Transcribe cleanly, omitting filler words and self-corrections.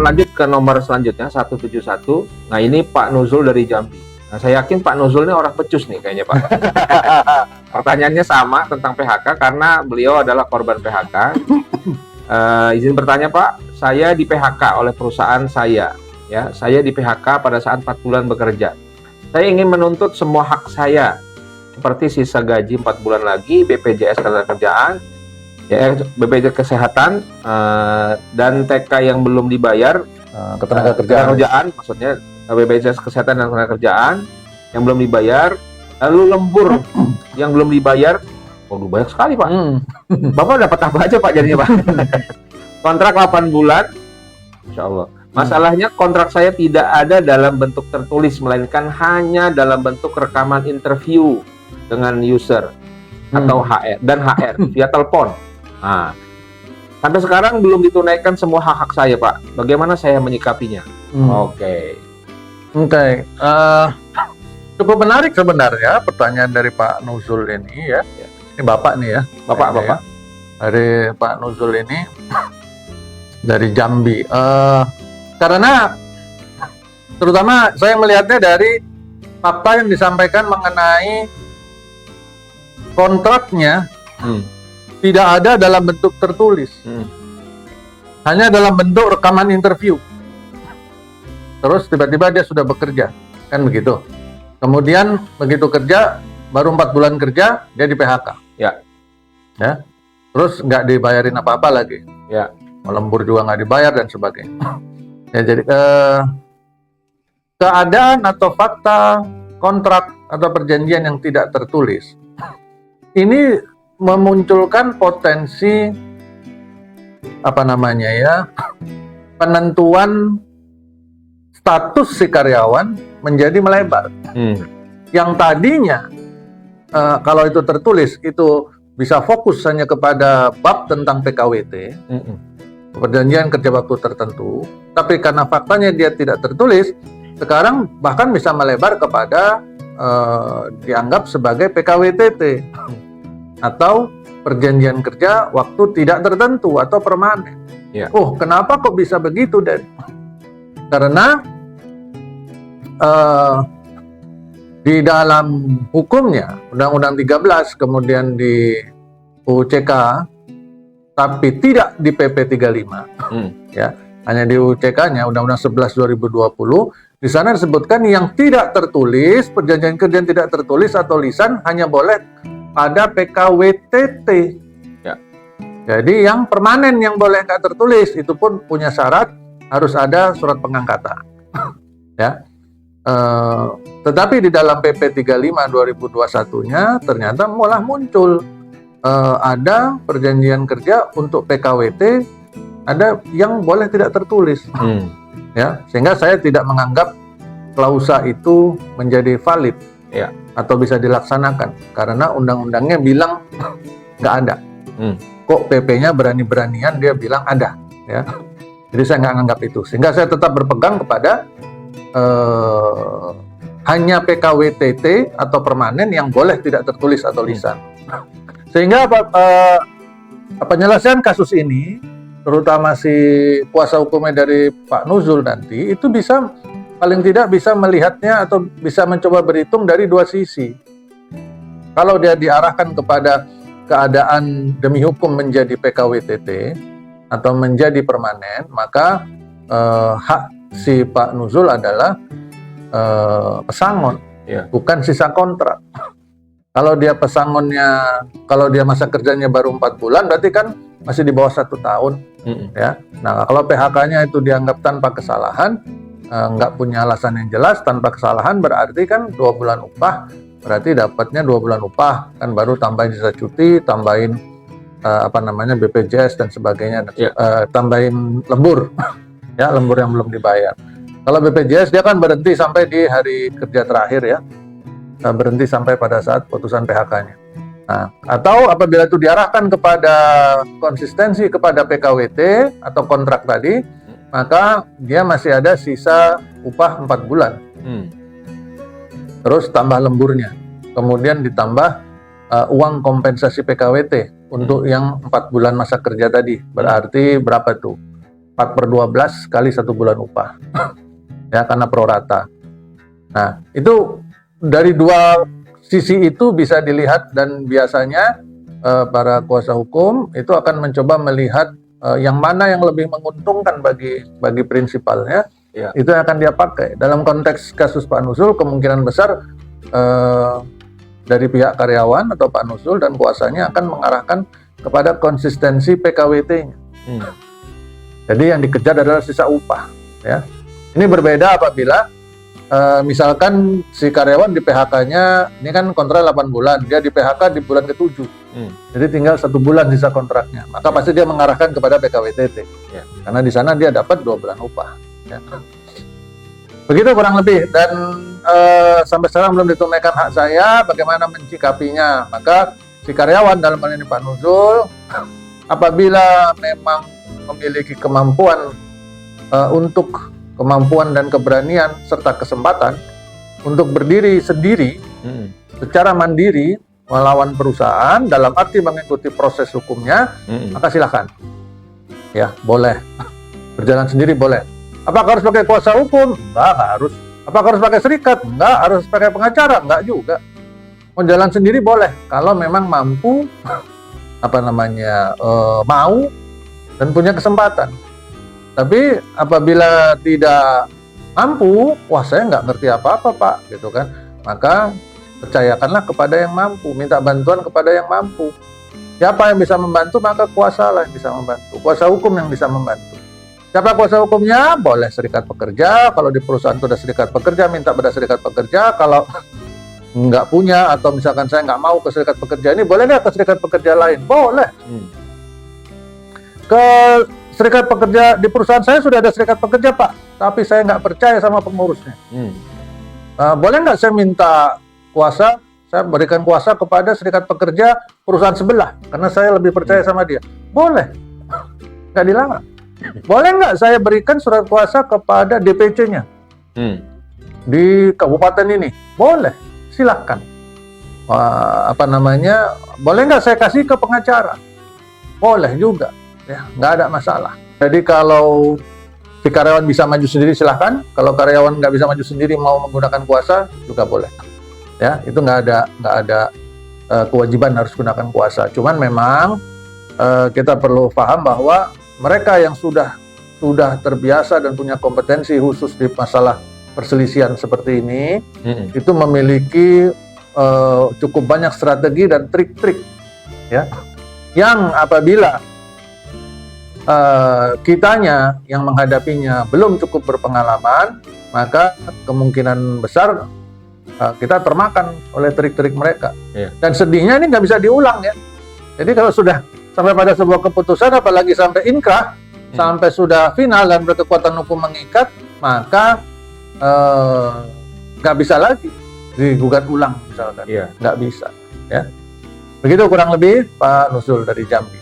Lanjut ke nomor selanjutnya 171. Nah, ini Pak Nuzul dari Jambi. Nah, saya yakin Pak Nuzul ini orang pecus nih kayaknya, Pak. Pertanyaannya sama tentang PHK karena beliau adalah korban PHK. Izin bertanya, Pak, saya di PHK oleh perusahaan saya. Ya, saya di PHK pada saat 4 bulan bekerja. Saya ingin menuntut semua hak saya, seperti sisa gaji 4 bulan lagi, BPJS Ketenagakerjaan, ya, BPJS Kesehatan, dan TK yang belum dibayar, ketenagakerjaan maksudnya, BPJS Kesehatan dan Ketenagakerjaan yang belum dibayar, lalu lembur yang belum dibayar. Waduh, banyak sekali, Pak. Bapak dapat apa aja, Pak, jadinya, Pak? Kontrak 8 bulan, Insya Allah. Masalahnya kontrak saya tidak ada dalam bentuk tertulis, melainkan hanya dalam bentuk rekaman interview dengan user atau HR dan HR via telepon. Nah, sampai sekarang belum ditunaikan semua hak-hak saya, Pak. Bagaimana saya menyikapinya? Oke. Cukup menarik sebenarnya pertanyaan dari Pak Nuzul ini ya. Ini Bapak nih ya. Bapak. Ya. Dari Pak Nuzul ini dari Jambi. Karena terutama saya melihatnya dari fakta yang disampaikan mengenai kontraknya tidak ada dalam bentuk tertulis, hanya dalam bentuk rekaman interview. Terus tiba-tiba dia sudah bekerja, kan begitu. Kemudian begitu kerja, baru 4 bulan kerja dia di PHK. Ya. Terus nggak dibayarin apa-apa lagi. Ya. Lembur juga nggak dibayar dan sebagainya. Ya, jadi keadaan atau fakta kontrak atau perjanjian yang tidak tertulis ini memunculkan potensi penentuan status si karyawan menjadi melebar. Yang tadinya kalau itu tertulis itu bisa fokus hanya kepada bab tentang PKWT, perjanjian kerja waktu tertentu, tapi karena faktanya dia tidak tertulis, sekarang bahkan bisa melebar kepada dianggap sebagai PKWTT atau perjanjian kerja waktu tidak tertentu atau permanen. Yeah. Kenapa kok bisa begitu, Dan? Karena di dalam hukumnya Undang-Undang 13 kemudian di UCK tapi tidak di PP 35 ya, hanya di UCK-nya Undang-Undang 11 2020. Di sana disebutkan yang tidak tertulis, perjanjian kerja yang tidak tertulis atau lisan hanya boleh pada PKWTT. Ya. Jadi yang permanen yang boleh nggak tertulis itu pun punya syarat harus ada surat pengangkatan. Ya. Tetapi di dalam PP 35 2021-nya ternyata malah muncul ada perjanjian kerja untuk PKWT ada yang boleh tidak tertulis. Ya, sehingga saya tidak menganggap klausa itu menjadi valid ya, atau bisa dilaksanakan karena undang-undangnya bilang nggak ada. Kok PP-nya berani-beranian dia bilang ada ya. Jadi saya nggak anggap itu, sehingga saya tetap berpegang kepada hanya PKWTT atau permanen yang boleh tidak tertulis atau lisan. Sehingga penyelesaian kasus ini, terutama si kuasa hukumnya dari Pak Nuzul nanti, itu bisa paling tidak bisa melihatnya atau bisa mencoba berhitung dari dua sisi. Kalau dia diarahkan kepada keadaan demi hukum menjadi PKWTT atau menjadi permanen, maka hak si Pak Nuzul adalah pesangon, bukan sisa kontrak. Kalau dia pesangonnya, kalau dia masa kerjanya baru 4 bulan, berarti kan masih di bawah 1 tahun. Ya. Nah, kalau PHK-nya itu dianggap tanpa kesalahan, nggak punya alasan yang jelas, tanpa kesalahan berarti kan 2 bulan upah, berarti dapatnya 2 bulan upah, kan baru tambahin sisa cuti, tambahin BPJS dan sebagainya, tambahin lembur, ya lembur yang belum dibayar. Kalau BPJS dia kan berhenti sampai di hari kerja terakhir ya, berhenti sampai pada saat putusan PHK-nya. Nah, atau apabila itu diarahkan kepada konsistensi kepada PKWT atau kontrak tadi, maka dia masih ada sisa upah 4 bulan. Terus tambah lemburnya. Kemudian ditambah uang kompensasi PKWT untuk yang 4 bulan masa kerja tadi. Berarti berapa tuh? 4/12 kali 1 bulan upah. Ya, karena pro rata. Nah, itu dari dua sisi itu bisa dilihat, dan biasanya para kuasa hukum itu akan mencoba melihat yang mana yang lebih menguntungkan bagi prinsipalnya. Ya. Itu yang akan dia pakai. Dalam konteks kasus Pak Nuzul, kemungkinan besar dari pihak karyawan atau Pak Nuzul dan kuasanya akan mengarahkan kepada konsistensi PKWT-nya. Jadi yang dikejar adalah sisa upah. Ya. Ini berbeda apabila misalkan si karyawan di PHK-nya, ini kan kontrak 8 bulan, dia di PHK di bulan ke-7. Jadi tinggal 1 bulan sisa kontraknya. Maka pasti dia mengarahkan kepada PKWTT. Ya. Karena di sana dia dapat 2 bulan upah. Ya. Begitu kurang lebih, dan sampai sekarang belum ditunaikan hak saya, bagaimana mencikapinya. Maka si karyawan, dalam hal ini Pak Nuzul, apabila memang memiliki kemampuan kemampuan dan keberanian serta kesempatan untuk berdiri sendiri secara mandiri melawan perusahaan dalam arti mengikuti proses hukumnya, maka silakan. Ya, boleh. Berjalan sendiri boleh. Apakah harus pakai kuasa hukum? Enggak harus. Apakah harus pakai serikat? Enggak. Harus pakai pengacara? Enggak juga. Mau jalan sendiri boleh, kalau memang mampu, mau dan punya kesempatan. Tapi apabila tidak mampu, wah saya nggak ngerti apa-apa Pak, gitu kan. Maka percayakanlah kepada yang mampu, minta bantuan kepada yang mampu. Siapa yang bisa membantu, maka kuasa lah yang bisa membantu. Kuasa hukum yang bisa membantu. Siapa kuasa hukumnya? Boleh serikat pekerja. Kalau di perusahaan itu ada serikat pekerja, minta pada serikat pekerja. Kalau nggak punya, atau misalkan saya nggak mau ke serikat pekerja ini, boleh nggak ke serikat pekerja lain? Boleh. Ke serikat pekerja di perusahaan saya sudah ada serikat pekerja Pak, tapi saya nggak percaya sama pengurusnya. Boleh nggak saya minta kuasa, saya berikan kuasa kepada serikat pekerja perusahaan sebelah, karena saya lebih percaya sama dia? Boleh, nggak dilarang. Boleh nggak saya berikan surat kuasa kepada DPC-nya di kabupaten ini? Boleh, silakan. Boleh nggak saya kasih ke pengacara? Boleh juga, ya, nggak ada masalah. Jadi kalau si karyawan bisa maju sendiri silahkan. Kalau karyawan nggak bisa maju sendiri mau menggunakan kuasa juga boleh. Ya, itu nggak ada kewajiban harus gunakan kuasa. Cuman memang kita perlu paham bahwa mereka yang sudah terbiasa dan punya kompetensi khusus di masalah perselisihan seperti ini, itu memiliki cukup banyak strategi dan trik-trik, ya, yang apabila kitanya yang menghadapinya belum cukup berpengalaman, maka kemungkinan besar kita termakan oleh trik-trik mereka. Dan sedihnya ini nggak bisa diulang, ya. Jadi kalau sudah sampai pada sebuah keputusan, apalagi sampai inkrah, sampai sudah final dan berkekuatan hukum mengikat, maka nggak bisa lagi digugat ulang misalkan. Nggak bisa. Ya. Begitu kurang lebih Pak Nuzul dari Jambi.